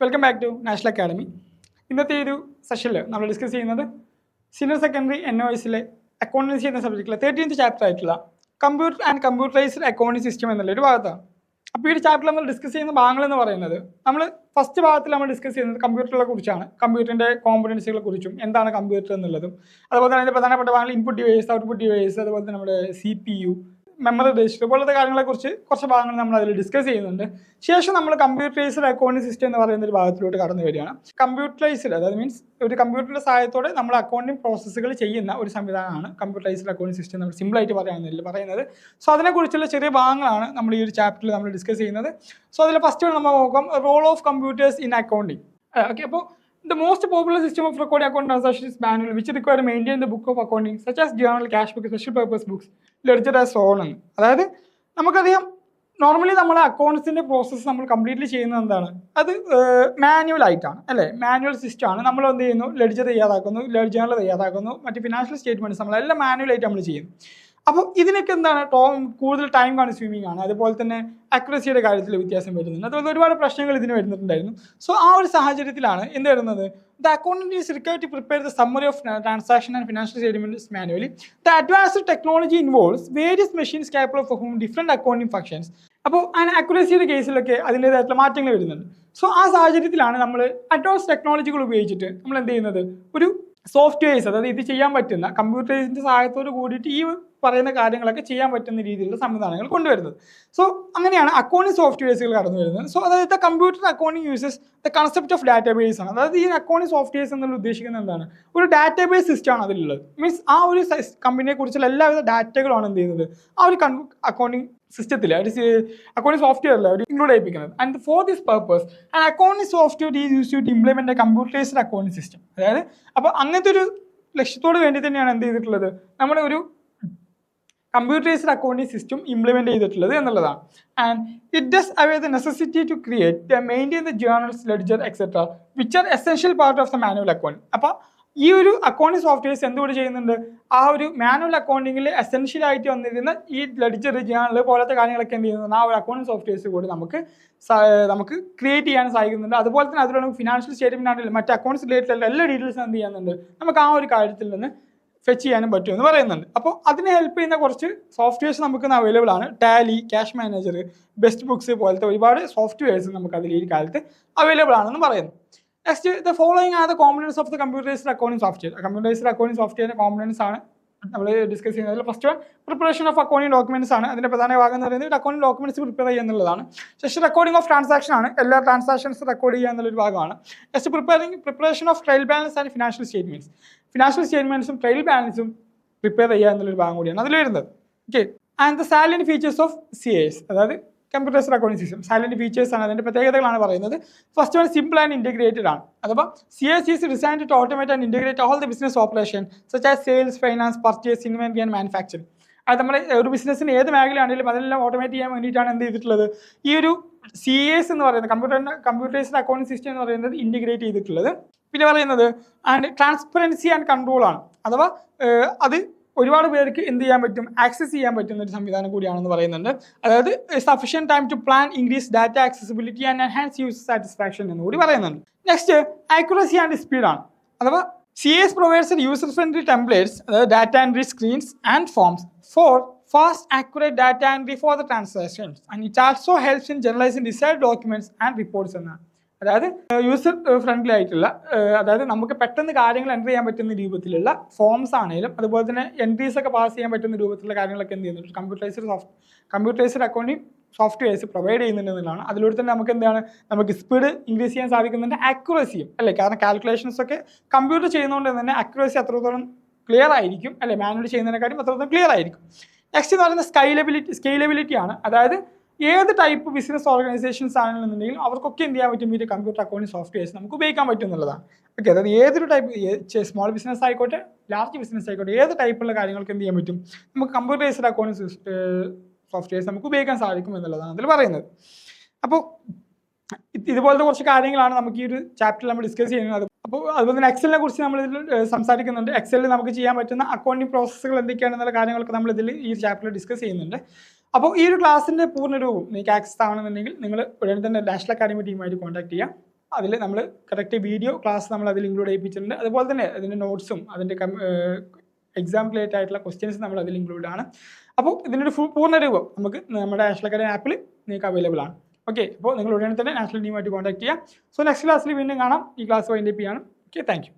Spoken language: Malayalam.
Welcome back to National Academy. ഇന്നത്തെ ഒരു സെഷനിൽ നമ്മൾ ഡിസ്കസ് ചെയ്യുന്നത് സീനിയർ സെക്കൻഡറി NIOSലെ അക്കൗണ്ടൻസി എന്ന സബ്ജക്റ്റിലെ 13th ചാപ്റ്റർ ആയിട്ടുള്ള computer and computerised accounting system എന്നുള്ളൊരു ഭാഗത്താണ്. അപ്പോൾ ഈ ഒരു ചാപ്റ്ററിൽ നമ്മൾ ഡിസ്കസ് ചെയ്യുന്ന ഭാഗങ്ങൾ എന്ന് പറയുന്നത് നമ്മൾ ഫസ്റ്റ് ഭാഗത്തിൽ നമ്മൾ ഡിസ്കസ് ചെയ്യുന്നത് കമ്പ്യൂട്ടറിനെ കുറിച്ചാണ്, കമ്പ്യൂട്ടറിൻ്റെ കോമ്പണൻസുകളെ കുറിച്ചും എന്താണ് കമ്പ്യൂട്ടർ എന്നുള്ളതും, അതുപോലെ തന്നെ അതിൻ്റെ പ്രധാനപ്പെട്ട ഭാഗങ്ങൾ ഇൻപുട്ട് ഡിവൈസ്, ഔട്ട്പുട്ട് ഡിവൈസ്, അതുപോലെ തന്നെ നമ്മുടെ CPU, മെമ്മറി രജിസ്റ്റർ പോലത്തെ കാര്യങ്ങളെക്കുറിച്ച് കുറച്ച് ഭാഗങ്ങൾ നമ്മൾ അതിൽ ഡിസ്കസ് ചെയ്യുന്നുണ്ട്. ശേഷം നമ്മൾ കമ്പ്യൂട്ടറൈസ്ഡ് അക്കൗണ്ടിംഗ് സിസ്റ്റം എന്ന് പറയുന്ന ഒരു ഭാഗത്തിലോട്ട് കടന്നു വരികയാണ്. കമ്പ്യൂട്ടറൈസ്ഡ് അതായത് മീൻസ് ഒരു കമ്പ്യൂട്ടറിൻ്റെ സഹായത്തോടെ നമ്മൾ അക്കൗണ്ടിംഗ് പ്രോസസ്സുകൾ ചെയ്യുന്ന ഒരു സംവിധാനമാണ് കമ്പ്യൂട്ടറൈസ്ഡ് അക്കൗണ്ടിംഗ് സിസ്റ്റം. നമ്മൾ സിമ്പിളായിട്ട് പറയുന്നത്. സോ അതിനെക്കുറിച്ചുള്ള ചെറിയ ഭാഗങ്ങളാണ് നമ്മൾ ഈ ഒരു ചാപ്റ്ററിൽ നമ്മൾ ഡിസ്കസ് ചെയ്യുന്നത്. സോ അതിൽ ഫസ്റ്റ് നമ്മൾ നോക്കാം role of computers in accounting. Okay, അപ്പോൾ the most popular system of recording account transactions is manual, which require to maintain the book of accounting, such as journal, cash book, special purpose books, ledger as so on. അതായത് നമുക്കറിയാം നോർമലി നമ്മൾ അക്കൗണ്ട്സിൻ്റെ പ്രോസസ്സ് നമ്മൾ കംപ്ലീറ്റ്ലി ചെയ്യുന്നത് എന്താണ്, അത് മാനുവൽ ആയിട്ടാണ് അല്ലേ. മാനുവൽ സിസ്റ്റം ആണ്. നമ്മൾ എന്ത് ചെയ്യുന്നു, ലെഡ്ജർ തയ്യാറാക്കുന്നു, ജേണൽ തയ്യാറാക്കുന്നു, മറ്റ് ഫിനാൻഷ്യൽ സ്റ്റേറ്റ്മെൻറ്റ്സ് നമ്മളെല്ലാം മാനുവലായിട്ട് നമ്മൾ ചെയ്യുന്നു. അപ്പോൾ ഇതിനൊക്കെ എന്താണ് കൂടുതൽ ടൈം കൺസ്യൂമിങ് ആണ്. അതുപോലെ തന്നെ അക്യുറസിയുടെ കാര്യത്തിൽ വ്യത്യാസം വരുന്നുണ്ട്. അതുപോലെ ഒരുപാട് പ്രശ്നങ്ങൾ ഇതിന് വരുന്നുണ്ടായിരുന്നു. സോ ആ ഒരു സാഹചര്യത്തിലാണ് എന്ത് വരുന്നത്, the accountant is required to prepare the summary of transaction and financial statements manually. The advanced technology involves various machines capable of performing different accounting functions. അപ്പോൾ അക്യുറസിയുടെ കേസിലൊക്കെ അതിൻ്റേതായിട്ടുള്ള മാറ്റങ്ങൾ വരുന്നുണ്ട്. സോ ആ സാഹചര്യത്തിലാണ് നമ്മൾ അഡ്വാൻസ് ടെക്നോളജികൾ ഉപയോഗിച്ചിട്ട് നമ്മൾ എന്ത് ചെയ്യുന്നത്, ഒരു സോഫ്റ്റ്വെയർസ്, അതായത് ഇത് ചെയ്യാൻ പറ്റുന്ന കമ്പ്യൂട്ടേഴ്സിൻ്റെ സഹായത്തോട് കൂടിയിട്ട് ഈ പറയുന്ന കാര്യങ്ങളൊക്കെ ചെയ്യാൻ പറ്റുന്ന രീതിയിലുള്ള സംവിധാനങ്ങൾ കൊണ്ടുവരുന്നത്. സോ അങ്ങനെയാണ് അക്കൗണ്ടിങ് സോഫ്റ്റ്വെയർസുകൾ കടന്നു വരുന്നത്. സോ അതായത് computer accounting uses the concept of database ആണ്. അതായത് ഈ അക്കൗണ്ടിങ് സോഫ്റ്റ്വെയർസ് എന്നുള്ള ഉദ്ദേശിക്കുന്നത് എന്താണ്, ഒരു ഡാറ്റാബേസ് സിസ്റ്റമാണ് അതിലുള്ളത്. മീൻസ് ആ ഒരു കമ്പനിയെ കുറിച്ചുള്ള എല്ലാവിധ ഡാറ്റകളാണ് എന്ത് ചെയ്യുന്നത് ആ ഒരു അക്കൗണ്ടിങ് സിസ്റ്റത്തിൽ, അക്കൗണ്ടിങ് സോഫ്റ്റ്വെയറിൽ അവർ ഇൻക്ലൂഡ് ചെയ്യിപ്പിക്കുന്നത്. And for this purpose and accounting software is use to implement a computerised accounting system. അതായത് അപ്പോൾ അങ്ങനത്തെ ഒരു ലക്ഷ്യത്തോട് വേണ്ടി തന്നെയാണ് എന്ത് ചെയ്തിട്ടുള്ളത്, നമ്മുടെ ഒരു കമ്പ്യൂട്ടറൈസ്ഡ് അക്കൗണ്ടിംഗ് സിസ്റ്റം ഇംപ്ലിമെന്റ് ചെയ്തിട്ടുള്ളത് എന്നുള്ളതാണ്. And it does away the necessity to create maintain the journals, ledger etcetera which are essential part of the manual accounting. അപ്പോൾ ഈ ഒരു അക്കൗണ്ടിങ് സോഫ്റ്റ്വെയർസ് എന്തുകൂടി ചെയ്യുന്നുണ്ട്, ആ ഒരു മാനുവൽ അക്കൗണ്ടിങ്ങിൽ എസെൻഷ്യൽ ആയിട്ട് വന്നിരുന്ന ഈ ലെഡ്ജർ, ജേർണൽ പോലത്തെ കാര്യങ്ങളൊക്കെ എന്ത് ചെയ്യുന്നത് ആ ഒരു അക്കൗണ്ടിങ് സോഫ്റ്റ്വെയർസ് കൂടി നമുക്ക് ക്രിയേറ്റ് ചെയ്യാൻ സാധിക്കുന്നുണ്ട്. അതുപോലെ തന്നെ അതിലുള്ള ഫിനാൻഷ്യൽ സ്റ്റേറ്റ്മെന്റ് ആണെങ്കിലും മറ്റ് അക്കൗണ്ട്സ് റിലേറ്റഡ് എല്ലാ ഡീറ്റെയിൽസും എന്ത് ചെയ്യുന്നുണ്ട് നമുക്ക് ആ ഒരു കാര്യത്തിൽ നിന്ന് ഫെച്ച് ചെയ്യാനും പറ്റുമെന്ന് പറയുന്നുണ്ട്. അപ്പോൾ അതിനെ ഹെൽപ്പ് ചെയ്യുന്ന കുറച്ച് സോഫ്റ്റ്വെയർസ് നമുക്ക് അവൈലബിൾ ആണ്. Tally, cash manager, best books പോലത്തെ ഒരുപാട് സോഫ്റ്റ്വെയർസ് നമുക്ക് അതിൽ ഈ കാലത്ത് അവൈലബിൾ ആണെന്ന് പറയുന്നു. Next, the following are the components of the computerised accounting software. Computerised accounting സോഫ്റ്റ്വെയറിന്റെ കോമ്പണൻസ് ആണ് നമ്മൾ ഡിസ്കസ് ചെയ്യുന്നത്. First one preparation of accounting documents ആണ്. അതിന്റെ പ്രധാന ഭാഗം എന്ന് പറയുന്നത് അക്കൗണ്ടിംഗ് ഡോക്യുമെന്റ്സ് പ്രിപ്പയർ ചെയ്യുക എന്നുള്ളതാണ്. ശേഷം റെക്കോർഡിംഗ് ഓഫ് ട്രാൻസാക്ഷൻ ആണ്. എല്ലാ ട്രാൻസാക്ഷൻസ് റെക്കോർഡ് ചെയ്യുക എന്നുള്ളൊരു ഭാഗമാണ്. Next preparation of trial balance and financial statements. Financial സ്റ്റേറ്റ്മെന്റ്സും ട്രയൽ ബാലൻസും പ്രിപ്പയർ ചെയ്യുക എന്നുള്ളൊരു ഭാഗം കൂടിയാണ് അതിൽ വരുന്നത്. Okay, and the salient features of CAS, അതായത് computerised accounting system. Salient features ആണ്, അതിന്റെ പ്രത്യേകതകളാണ് പറയുന്നത്. First one simple and integrated ആണ്. അഥവാ CAS is designed to automate and integrate all the business operation such as sales, finance, purchase, inventory and manufacturing. അത് നമ്മുടെ ഒരു ബിസിനസ്സിന് ഏത് മേഖലയാണെങ്കിലും അതെല്ലാം ഓട്ടോമേറ്റ് ചെയ്യാൻ വേണ്ടിയിട്ടാണ് എന്ത് ചെയ്തിട്ടുള്ളത്, ഈ ഒരു CAS എന്ന് പറയുന്നത് കമ്പ്യൂട്ടറൈസ്ഡ് അക്കൗണ്ടിംഗ് സിസ്റ്റം എന്ന് പറയുന്നത് ഇന്റഗ്രേറ്റ് ചെയ്തിട്ടുള്ളത്. പിന്നെ പറയുന്നത് ആൻഡ് ട്രാൻസ്പെറൻസി ആൻഡ് കൺട്രോൾ ആണ്. അഥവാ അത് ഒരുപാട് പേർക്ക് എന്ത് ചെയ്യാൻ പറ്റും, ആക്സസ് ചെയ്യാൻ പറ്റുന്ന ഒരു സംവിധാനം കൂടിയാണെന്ന് പറയുന്നുണ്ട്. അതായത് sufficient time to plan, increase data accessibility and enhance user satisfaction എന്ന് കൂടി പറയുന്നുണ്ട്. നെക്സ്റ്റ്, ആക്യുറസി ആൻഡ് സ്പീഡ് ആണ്. അഥവാ CAS provides user friendly templates, data entry screens and forms for fast, accurate data entry for the transactions, and it also helps in generalizing desired documents and reports എന്നാണ്. അതായത് യൂസർ ഫ്രണ്ട്ലി ആയിട്ടുള്ള, അതായത് നമുക്ക് പെട്ടെന്ന് കാര്യങ്ങൾ എൻ്റർ ചെയ്യാൻ പറ്റുന്ന രൂപത്തിലുള്ള ഫോംസ് ആണെങ്കിലും അതുപോലെ തന്നെ എൻട്രീസ് ഒക്കെ പാസ് ചെയ്യാൻ പറ്റുന്ന രൂപത്തിലുള്ള കാര്യങ്ങളൊക്കെ എന്ത് ചെയ്യുന്നുണ്ട് കമ്പ്യൂട്ടറൈസ്ഡ് അക്കൗണ്ടിങ് സോഫ്റ്റ്വെയർസ് പ്രൊവൈഡ് ചെയ്യുന്നുണ്ടെന്നുള്ളതാണ്. അതിലൂടെ തന്നെ നമുക്ക് എന്താണ്, നമുക്ക് സ്പീഡ് ഇൻക്രീസ് ചെയ്യാൻ സാധിക്കുന്നുണ്ട്, ആക്യുറസിയും അല്ലേ. കാരണം കാൽക്കുലേഷൻസ് ഒക്കെ കമ്പ്യൂട്ടർ ചെയ്യുന്നതുകൊണ്ട് തന്നെ ആക്യുറസി അത്രത്തോളം ക്ലിയർ ആയിരിക്കും അല്ലേ, മാനുവൽ ചെയ്യുന്നതിനെക്കാട്ടും അത്രത്തോളം ക്ലിയർ ആയിരിക്കും. നെക്സ്റ്റ് എന്ന് പറയുന്നത് സ്കെയിലബിലിറ്റി ആണ്. അതായത് ഏത് ടൈപ്പ് ബിസിനസ് ഓർഗനൈസേഷൻസ് ആണെന്നുണ്ടെങ്കിലും അവർക്കൊക്കെ എന്ത് ചെയ്യാൻ പറ്റും, ഈ കമ്പ്യൂട്ടർ അക്കൗണ്ടിംഗ് സോഫ്റ്റ്വെയർസ് നമുക്ക് ഉപയോഗിക്കാൻ പറ്റും എന്നുള്ളതാണ്. ഓക്കെ, അതായത് ഏതൊരു ടൈപ്പ്, സ്മോൾ ബിസിനസ് ആയിക്കോട്ടെ ലാർജ് ബിസിനസ് ആയിക്കോട്ടെ, ഏത് ടൈപ്പുള്ള കാര്യങ്ങൾക്ക് എന്ത് ചെയ്യാൻ പറ്റും, നമുക്ക് കമ്പ്യൂട്ടറൈസ്ഡ് അക്കൗണ്ടിംഗ് സോഫ്റ്റ്വെയർസ് നമുക്ക് ഉപയോഗിക്കാൻ സാധിക്കും എന്നുള്ളതാണ് അതിൽ പറയുന്നത്. അപ്പോൾ ഇതുപോലത്തെ കുറച്ച് കാര്യങ്ങളാണ് നമുക്ക് ഈ ഒരു ചാപ്റ്ററിൽ നമ്മൾ ഡിസ്കസ് ചെയ്യുന്നത്. അപ്പോൾ അതുപോലെ തന്നെ എക്സലിനെ കുറിച്ച് നമ്മൾ ഇതിൽ സംസാരിക്കുന്നുണ്ട്. എക്സലിൽ നമുക്ക് ചെയ്യാൻ പറ്റുന്ന അക്കൗണ്ടിംഗ് പ്രോസസ്സുകൾ എന്തൊക്കെയാണെന്നുള്ള കാര്യങ്ങളൊക്കെ നമ്മൾ ഇതിൽ ഈ ചാപ്റ്ററിൽ ഡിസ്കസ് ചെയ്യുന്നുണ്ട്. അപ്പോൾ ഈ ഒരു ക്ലാസ്സിൻ്റെ പൂർണ്ണ രൂപം നിങ്ങൾക്ക് ആക്സസ് ആവണമെന്നുണ്ടെങ്കിൽ നിങ്ങൾ ഉടനെ തന്നെ നാഷണൽ അക്കാഡമി ടീമായിട്ട് കോൺടാക്ട് ചെയ്യാം. അതിൽ നമ്മൾ കറക്റ്റ് വീഡിയോ ക്ലാസ് നമ്മൾ അതിൽ ഇൻക്ലൂഡ് ചെയ്യിപ്പിച്ചിട്ടുണ്ട്. അതുപോലെ തന്നെ അതിൻ്റെ നോട്ട്സും അതിൻ്റെ എക്സാം റിലേറ്റഡ് ആയിട്ടുള്ള ക്വസ്റ്റ്യൻസ് നമ്മൾ അതിൽ ഇൻക്ലൂഡ് ആണ്. അപ്പോൾ ഇതിൻ്റെ ഒരു പൂർണ്ണ രൂപം നമുക്ക് നമ്മുടെ നാഷണൽ അക്കാദമി ആപ്പിൽ നിങ്ങൾക്ക് അവൈലബിൾ ആണ്. ഓക്കെ, അപ്പോൾ നിങ്ങൾ ഉടനെ തന്നെ നാഷണൽ ടീമായിട്ട് കോൺടാക്ട് ചെയ്യാം. സോ നെക്സ്റ്റ് ക്ലാസ്സിൽ വീണ്ടും കാണാം. ഈ ക്ലാസ് വൈൻഡപ്പ് ചെയ്യാണ്. Okay, thank you.